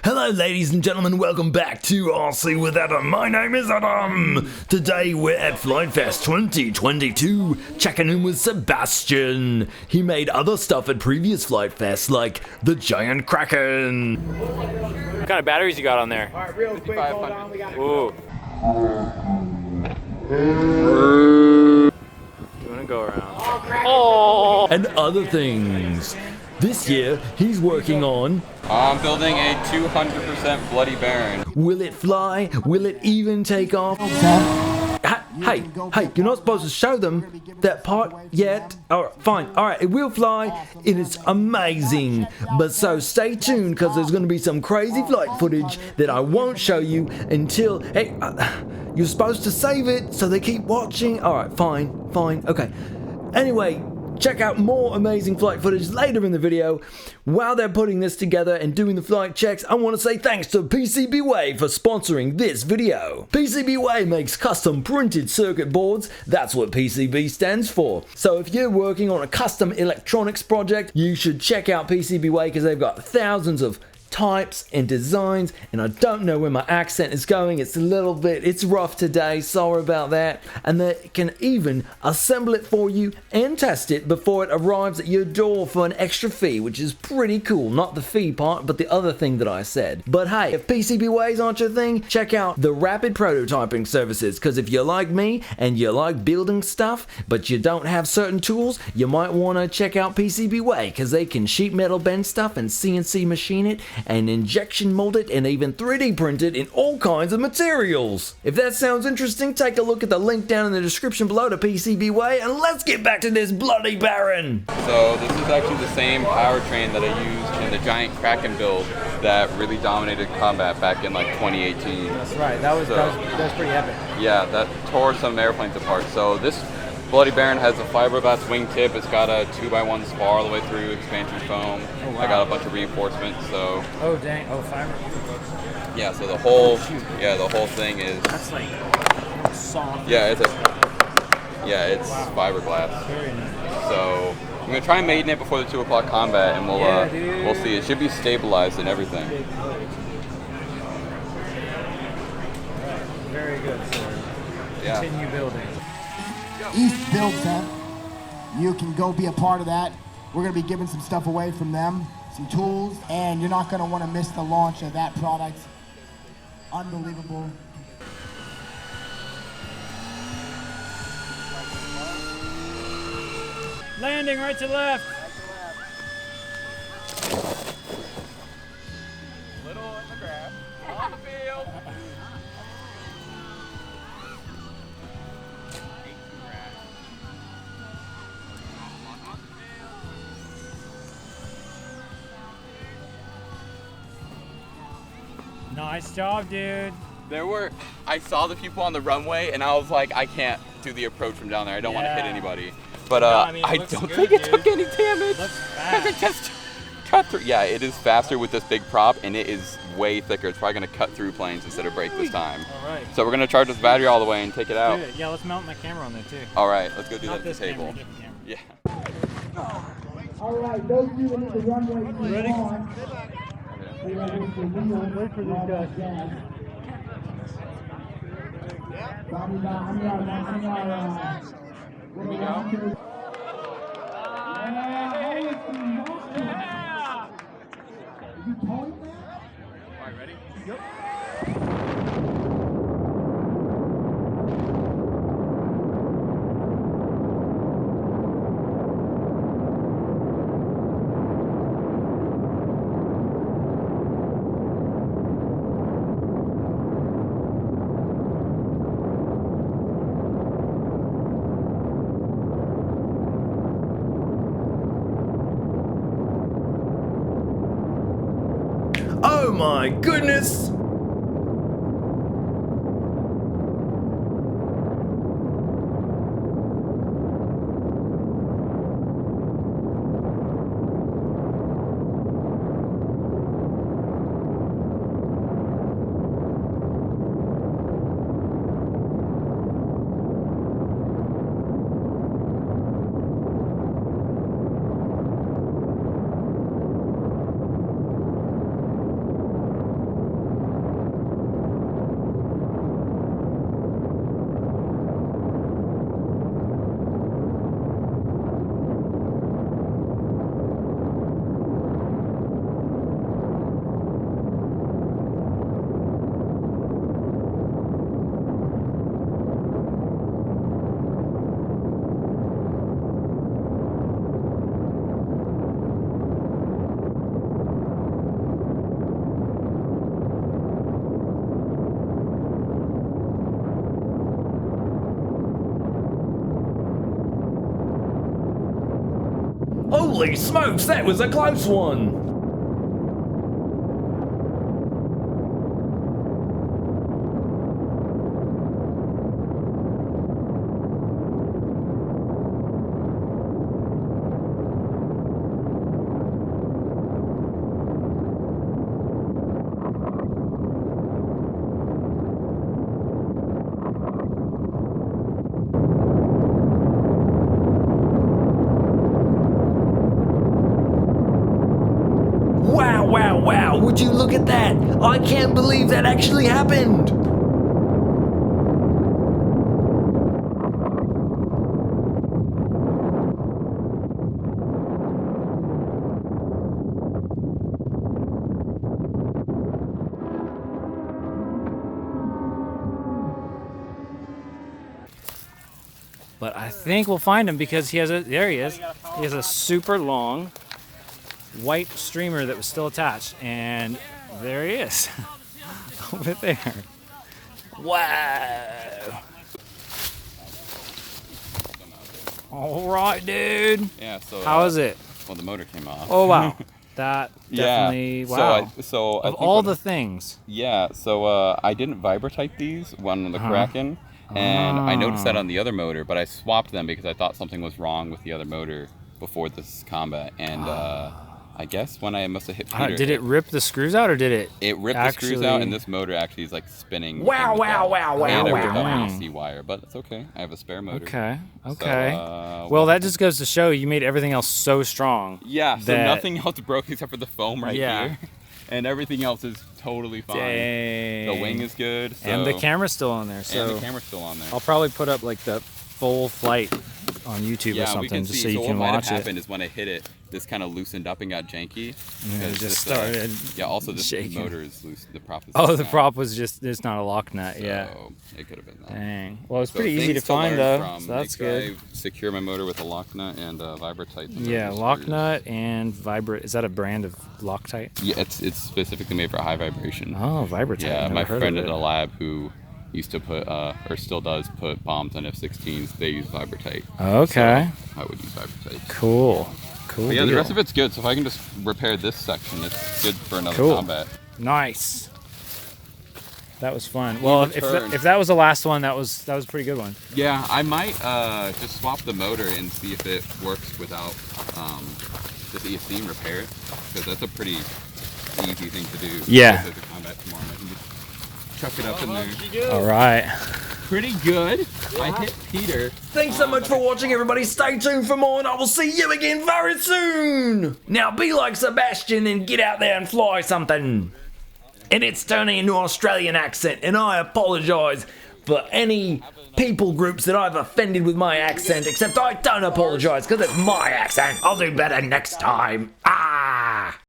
Hello ladies and gentlemen, welcome back to RC with Adam. My name is Adam. Today we're at Flite Fest 2022, checking in with Sebastian. He made other stuff at previous Flite Fests like the Giant Kraken. What kind of batteries you got on there? Alright, real quick, hold on, we got Ooh. Doing a go around. Oh! And other things. This year, he's working on... I'm building a 200% Bloody Baron. Will it fly? Will it even take off? Hey, you're not supposed to show them that part yet. Alright, fine. Alright, it will fly. It is amazing. But so stay tuned because there's going to be some crazy flight footage that I won't show you until... Hey, you're supposed to save it so they keep watching. Alright, fine. Okay. Anyway... Check out more amazing flight footage later in the video. While they're putting this together and doing the flight checks, I want to say thanks to PCBWay for sponsoring this video. PCBWay makes custom printed circuit boards. That's what PCB stands for. So if you're working on a custom electronics project, you should check out PCBWay because they've got thousands of types and designs, and I don't know where my accent is going. It's rough today, sorry about that. And they can even assemble it for you and test it before it arrives at your door for an extra fee, which is pretty cool. Not the fee part, but the other thing that I said. But hey, if PCBways aren't your thing, check out the rapid prototyping services, because if you're like me and you like building stuff but you don't have certain tools, you might want to check out PCBWay because they can sheet metal bend stuff and CNC machine it and injection mold it and even 3D print it in all kinds of materials. If that sounds interesting, take a look at the link down in the description below to PCBWay, and let's get back to this Bloody Baron. So this is actually the same powertrain that I used in the Giant Kraken build that really dominated combat back in like 2018. That's right, that was pretty epic. Yeah, that tore some airplanes apart. So this Bloody Baron has a fiberglass wingtip. It's got a 2x1 spar all the way through, expansion foam. Oh, wow. I got a bunch of reinforcements. So. Oh dang! Oh, fiber. Yeah. So the whole thing is. That's like soft. Yeah, it's wow. Fiberglass. Very nice. So I'm gonna try and maiden it before the 2 o'clock combat, and we'll see. It should be stabilized and everything. Right. Very good, sir. Yeah. Continue building. East Build Tent. You can go be a part of that. We're going to be giving some stuff away from them, some tools, and you're not going to want to miss the launch of that product. Unbelievable. Landing right to left. Little in the grass, on the field. Nice job, dude. I saw the people on the runway and I was like, I can't do the approach from down there. I don't want to hit anybody. But I don't think it took any damage. Looks fast. It just cut through. Yeah, it is faster with this big prop and it is way thicker. It's probably going to cut through planes instead of break this time. All right. So we're going to charge this battery all the way and take it out. Dude, yeah, let's mount my camera on there too. All right, let's go do Not that at this the table. camera, different camera. Yeah. All right, those of you that need the runway Ready? on. Wait for these guys. Here we go. All right, ready? Yep. Oh my goodness! Holy smokes, that was a close one. Wow, would you look at that? I can't believe that actually happened. But I think we'll find him because he has a, there he is. He has a super long white streamer that was still attached, and there he is. Over there. Wow. All right, dude. Yeah, so how is it? Well, the motor came off. Oh wow. That definitely, yeah. wow. So of all the things. Yeah, so I didn't vibrotype these, one on the Kraken, and I noticed that on the other motor, but I swapped them because I thought something was wrong with the other motor before this combat, and I guess when I must have hit Peter. Did it rip the screws out, or did it? It ripped the screws out, and this motor actually is like spinning. Wow. And I ripped out the C wire, but it's okay. I have a spare motor. Okay. So, well, that just goes to show you made everything else so strong. Yeah, so nothing else broke except for the foam right here. And everything else is totally fine. Dang. The wing is good. So. And the camera's still on there. So and the camera's still on there. I'll probably put up like the full flight on YouTube or something just so you can watch it. What might have happened is when I hit it, this kind of loosened up and got janky. And it just started also this shaking. motor is loose. The prop is the prop was just, it's not a lock nut, so yeah. It could have been that. Dang. Well, it's pretty easy to find though, so that's good. I secure my motor with a lock nut and Vibratite. Yeah, lock nut and Vibra. Is that a brand of Loctite? Yeah, it's specifically made for high vibration. Oh, Vibratite. Yeah, my friend at a lab who used to put, or still does put bombs on F-16s, they use Vibratite. Okay. So I would use Vibratite. Cool. But yeah, the rest of it's good. So if I can just repair this section, it's good for another combat. Nice. That was fun. Well, if that was the last one, that was a pretty good one. Yeah, I might just swap the motor and see if it works without this ESC and repair it, because that's a pretty easy thing to do. Yeah. There's a combat tomorrow. I can just chuck it up in there. All right. Pretty good. I hit Peter. Thanks so much for watching, everybody. Stay tuned for more, and I will see you again very soon. Now be like Sebastian and get out there and fly something. And it's turning into an Australian accent, and I apologise for any people groups that I've offended with my accent, except I don't apologise because it's my accent. I'll do better next time. Ah!